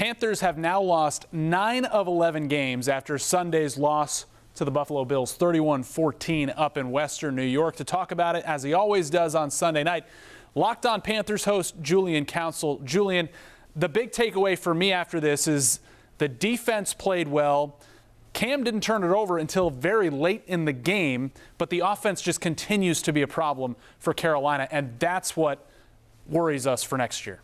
Panthers have now lost 9 of 11 games after Sunday's loss to the Buffalo Bills 31-14 up in Western New York. To talk about it, as he always does on Sunday night, Locked On Panthers host Julian Council. Julian, the big takeaway for me after this is the defense played well. Cam didn't turn it over until very late in the game, but the offense just continues to be a problem for Carolina, and that's what worries us for next year.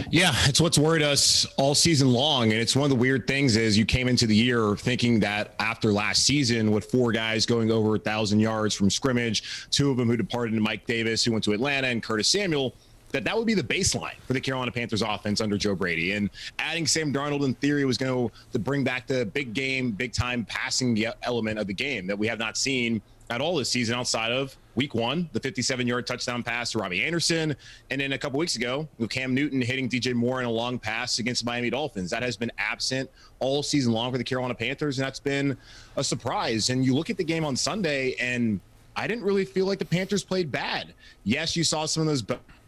Yeah, it's what's worried us all season long. And it's one of the weird things is you came into the year thinking that after last season with 4 guys going over 1,000 yards from scrimmage, 2 of them who departed to Mike Davis, who went to Atlanta, and Curtis Samuel, that would be the baseline for the Carolina Panthers offense under Joe Brady. And adding Sam Darnold in theory was going to bring back the big game, big time passing element of the game that we have not seen at all this season outside of week 1, the 57-yard touchdown pass to Robbie Anderson. And then a couple weeks ago, with Cam Newton hitting DJ Moore in a long pass against the Miami Dolphins. That has been absent all season long for the Carolina Panthers, and that's been a surprise. And you look at the game on Sunday, and I didn't really feel like the Panthers played bad. Yes, you saw some of those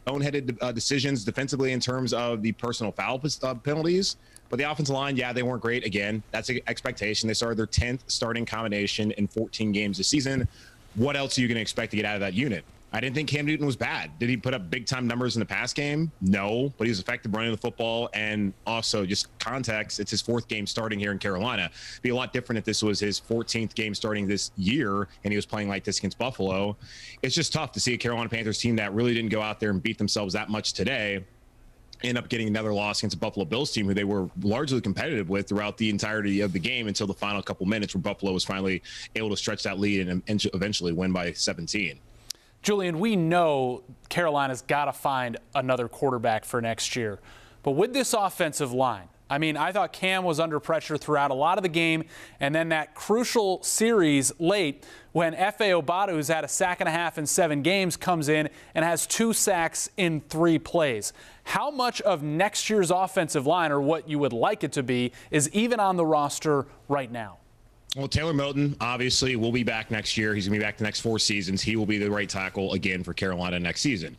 boneheaded decisions defensively in terms of the personal foul penalties. But the offensive line, yeah, they weren't great. Again, that's an expectation. They started their 10th starting combination in 14 games this season. What else are you going to expect to get out of that unit? I didn't think Cam Newton was bad. Did he put up big-time numbers in the pass game? No, but he was effective running the football. And also, just context, it's his 4th game starting here in Carolina. It'd be a lot different if this was his 14th game starting this year and he was playing like this against Buffalo. It's just tough to see a Carolina Panthers team that really didn't go out there and beat themselves that much today end up getting another loss against a Buffalo Bills team who they were largely competitive with throughout the entirety of the game until the final couple minutes where Buffalo was finally able to stretch that lead and eventually win by 17. Julian, we know Carolina's got to find another quarterback for next year. But with this offensive line, I mean, I thought Cam was under pressure throughout a lot of the game, and then that crucial series late when F.A. Obata, who's had a sack and a half in 7 games, comes in and has 2 sacks in 3 plays. How much of next year's offensive line, or what you would like it to be, is even on the roster right now? Well, Taylor Moton, obviously, will be back next year. He's going to be back the next 4 seasons. He will be the right tackle again for Carolina next season.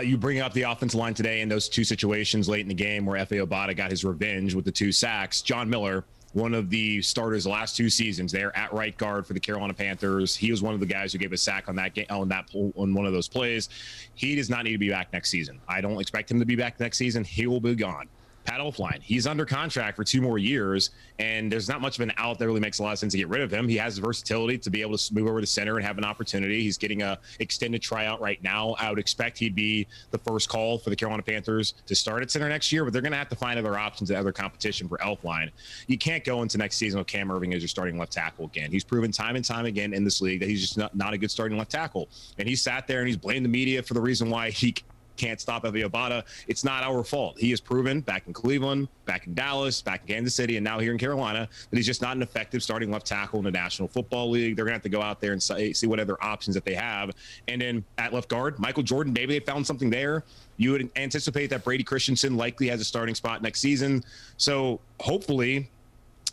You bring up the offensive line today in those 2 situations late in the game where F.A. Obata got his revenge with the 2 sacks. John Miller, one of the starters the last 2 seasons there at right guard for the Carolina Panthers. He was one of the guys who gave a sack on that game, on one of those plays. He does not need to be back next season. I don't expect him to be back next season. He will be gone. Pat Elflein, he's under contract for 2 more years, and there's not much of an out that really makes a lot of sense to get rid of him. He has the versatility to be able to move over to center and have an opportunity. He's getting a extended tryout right now. I would expect he'd be the first call for the Carolina Panthers to start at center next year, but they're going to have to find other options and other competition for Elflein. You can't go into next season with Cam Erving as your starting left tackle again. He's proven time and time again in this league that he's just not a good starting left tackle. And he sat there and he's blamed the media for the reason why he can't stop F.A. Obata. It's not our fault. He has proven back in Cleveland, back in Dallas, back in Kansas City, and now here in Carolina that he's just not an effective starting left tackle in the National Football League. They're going to have to go out there and see what other options that they have. And then at left guard, Michael Jordan, maybe they found something there. You would anticipate that Brady Christensen likely has a starting spot next season. So hopefully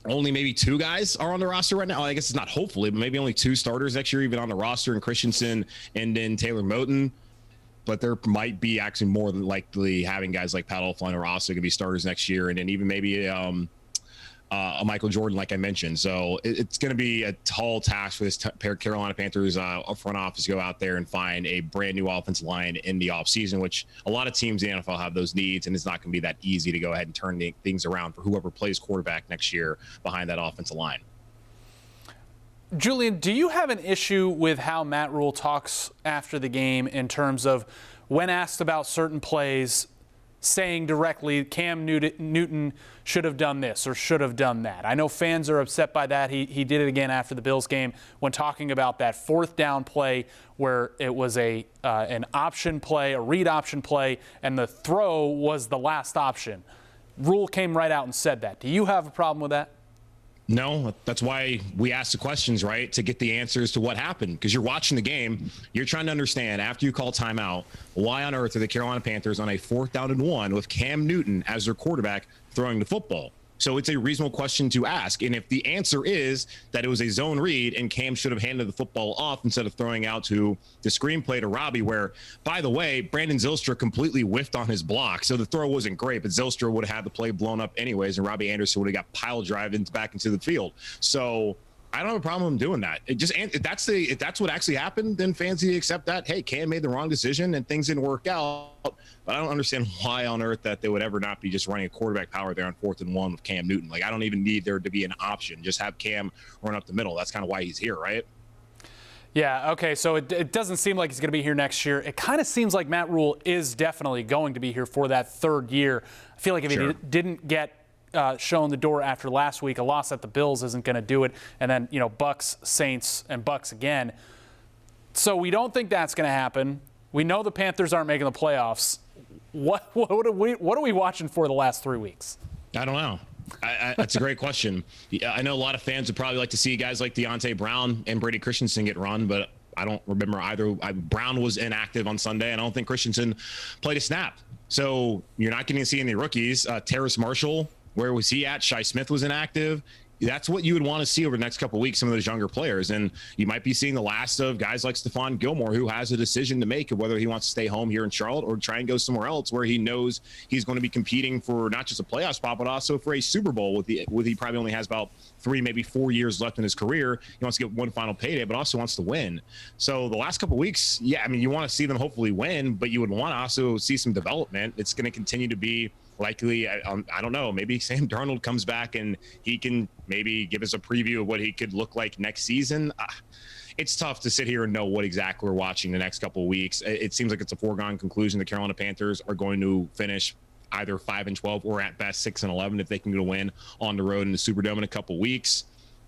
only maybe 2 guys are on the roster right now. I guess it's not hopefully, but maybe only 2 starters next year even on the roster, and Christensen and then Taylor Moton. But there might be actually more than likely having guys like Pat Elflein are also going to be starters next year, and then even maybe a Michael Jordan, like I mentioned. So it's going to be a tall task for this Carolina Panthers front office to go out there and find a brand new offensive line in the offseason, which a lot of teams in the NFL have those needs, and it's not going to be that easy to go ahead and turn things around for whoever plays quarterback next year behind that offensive line. Julian, do you have an issue with how Matt Rule talks after the game in terms of when asked about certain plays, saying directly Cam Newton should have done this or should have done that? I know fans are upset by that. He did it again after the Bills game when talking about that 4th down play where it was an option play, a read option play, and the throw was the last option. Rule came right out and said that. Do you have a problem with that? No, that's why we ask the questions, right? To get the answers to what happened. Because you're watching the game, you're trying to understand after you call timeout, why on earth are the Carolina Panthers on a 4th down and 1 with Cam Newton as their quarterback throwing the football? So it's a reasonable question to ask. And if the answer is that it was a zone read and Cam should have handed the football off instead of throwing out to the screenplay to Robbie, where, by the way, Brandon Zylstra completely whiffed on his block. So the throw wasn't great, but Zylstra would have had the play blown up anyways, and Robbie Anderson would have got pile drive back into the field. So I don't have a problem doing that. If that's what actually happened, then fans need to accept that. Hey, Cam made the wrong decision and things didn't work out. But I don't understand why on earth that they would ever not be just running a quarterback power there on 4th and 1 with Cam Newton. Like, I don't even need there to be an option. Just have Cam run up the middle. That's kind of why he's here, right? Yeah, okay, so it doesn't seem like he's going to be here next year. It kind of seems like Matt Rule is definitely going to be here for that 3rd year. I feel like if he didn't get shown the door after last week, a loss at the Bills isn't going to do it. And then, Bucks, Saints, and Bucks again. So we don't think that's going to happen. We know the Panthers aren't making the playoffs. What are we watching for the last 3 weeks? I don't know. That's a great question. I know a lot of fans would probably like to see guys like Deontay Brown and Brady Christensen get run, but I don't remember either. Brown was inactive on Sunday, and I don't think Christensen played a snap. So you're not going to see any rookies. Terrace Marshall, where was he at? Shi Smith was inactive. That's what you would want to see over the next couple of weeks, some of those younger players. And you might be seeing the last of guys like Stephon Gilmore, who has a decision to make of whether he wants to stay home here in Charlotte or try and go somewhere else where he knows he's going to be competing for not just a playoff spot, but also for a Super Bowl with he probably only has about 3, maybe 4 years left in his career. He wants to get one final payday, but also wants to win. So the last couple of weeks, yeah, I mean, you want to see them hopefully win, but you would want to also see some development. It's going to continue to be likely, I don't know, maybe Sam Darnold comes back and he can maybe give us a preview of what he could look like next season. It's tough to sit here and know what exactly we're watching the next couple of weeks. It seems like it's a foregone conclusion the Carolina Panthers are going to finish either 5-12 or at best 6-11 if they can get a win on the road in the Superdome in a couple of weeks.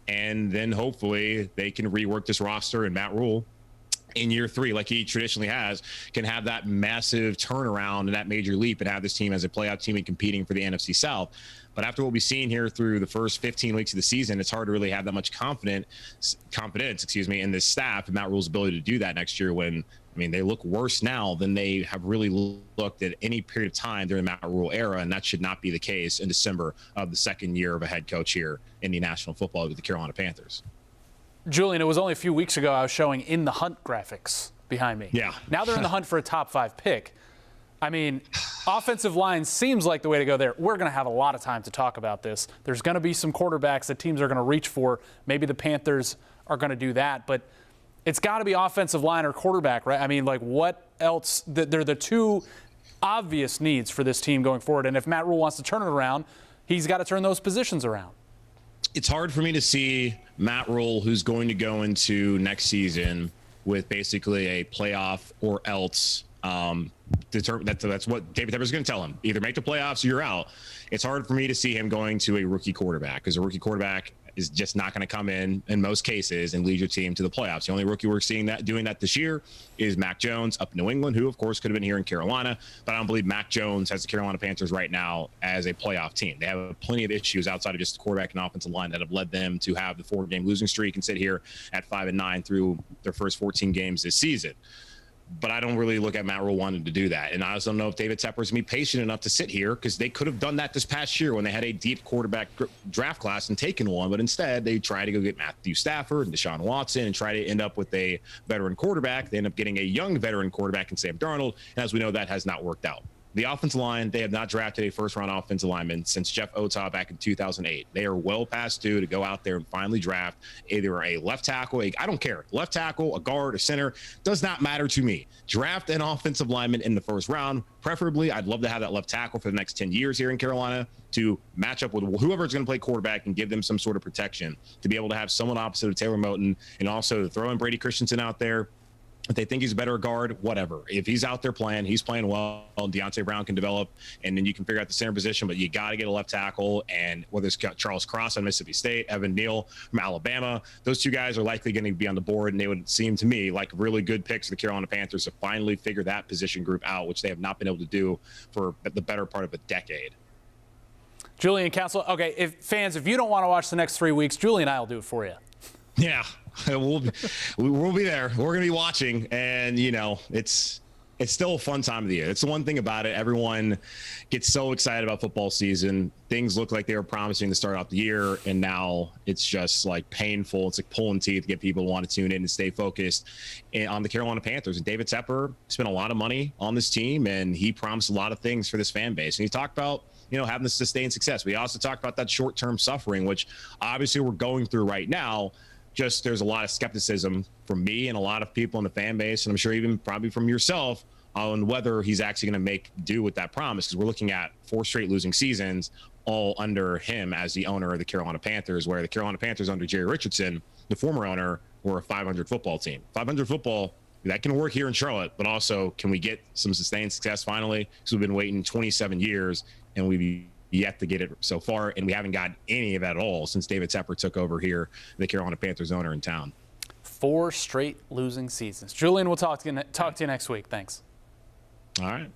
And then hopefully they can rework this roster, and Matt Rule in year 3, like he traditionally has, can have that massive turnaround and that major leap and have this team as a playoff team and competing for the NFC South. But after what we've seen here through the first 15 weeks of the season, it's hard to really have that much confidence, in this staff and Matt Rule's ability to do that next year when, I mean, they look worse now than they have really looked at any period of time during the Matt Rule era, and that should not be the case in December of the 2nd year of a head coach here in the National Football League with the Carolina Panthers. Julian, it was only a few weeks ago I was showing in the hunt graphics behind me. Yeah. Now they're in the hunt for a top 5 pick. I mean, offensive line seems like the way to go there. We're going to have a lot of time to talk about this. There's going to be some quarterbacks that teams are going to reach for. Maybe the Panthers are going to do that, but it's got to be offensive line or quarterback, right? I mean, like, what else? They're the 2 obvious needs for this team going forward. And if Matt Rule wants to turn it around, he's got to turn those positions around. It's hard for me to see Matt Rule, who's going to go into next season with basically a playoff or else. That's what David Tepper's going to tell him. Either make the playoffs or you're out. It's hard for me to see him going to a rookie quarterback because a rookie quarterback is just not going to come in most cases and lead your team to the playoffs. The only rookie we're seeing doing that this year is Mac Jones up in New England, who of course could have been here in Carolina, but I don't believe Mac Jones has the Carolina Panthers right now as a playoff team. They have plenty of issues outside of just the quarterback and offensive line that have led them to have the 4-game losing streak and sit here at 5-9 through their first 14 games this season. But I don't really look at Matt Rule wanting to do that. And I also don't know if David Tepper's going to be patient enough to sit here because they could have done that this past year when they had a deep quarterback draft class and taken one. But instead, they tried to go get Matthew Stafford and Deshaun Watson and try to end up with a veteran quarterback. They end up getting a young veteran quarterback in Sam Darnold. And as we know, that has not worked out. The offensive line, they have not drafted a first-round offensive lineman since Jeff Otah back in 2008. They are well past due to go out there and finally draft either a left tackle, I don't care, left tackle, a guard, a center, does not matter to me. Draft an offensive lineman in the first round. Preferably, I'd love to have that left tackle for the next 10 years here in Carolina to match up with whoever's going to play quarterback and give them some sort of protection to be able to have someone opposite of Taylor Moton and also to throw in Brady Christensen out there. If they think he's a better guard, whatever. If he's out there playing, he's playing well, and Deontay Brown can develop, and then you can figure out the center position, but you got to get a left tackle, and whether it's Charles Cross on Mississippi State, Evan Neal from Alabama, those 2 guys are likely going to be on the board, and they would seem to me like really good picks for the Carolina Panthers to finally figure that position group out, which they have not been able to do for the better part of a decade. Julian Council, okay, if you don't want to watch the next 3 weeks, Julian and I will do it for you. Yeah, we'll be there. We're going to be watching, and, it's it's still a fun time of the year. It's the one thing about it. Everyone gets so excited about football season. Things look like they were promising to start off the year, and now it's just like painful. It's like pulling teeth to get people to want to tune in and stay focused on the Carolina Panthers. And David Tepper spent a lot of money on this team, and he promised a lot of things for this fan base. And he talked about, you know, having the sustained success. We also talked about that short-term suffering, which obviously we're going through right now. Just there's a lot of skepticism from me and a lot of people in the fan base, and I'm sure even probably from yourself, on whether he's actually going to make do with that promise, because we're looking at 4 straight losing seasons all under him as the owner of the Carolina Panthers, where the Carolina Panthers under Jerry Richardson, the former owner, were a 500 football team. 500 football, that can work here in Charlotte, but also can we get some sustained success finally? Because we've been waiting 27 years and we've yet to get it so far, and we haven't got any of that at all since David Tepper took over here, the Carolina Panthers owner in town. 4 straight losing seasons. Julian, we'll talk to you next week. Thanks. All right.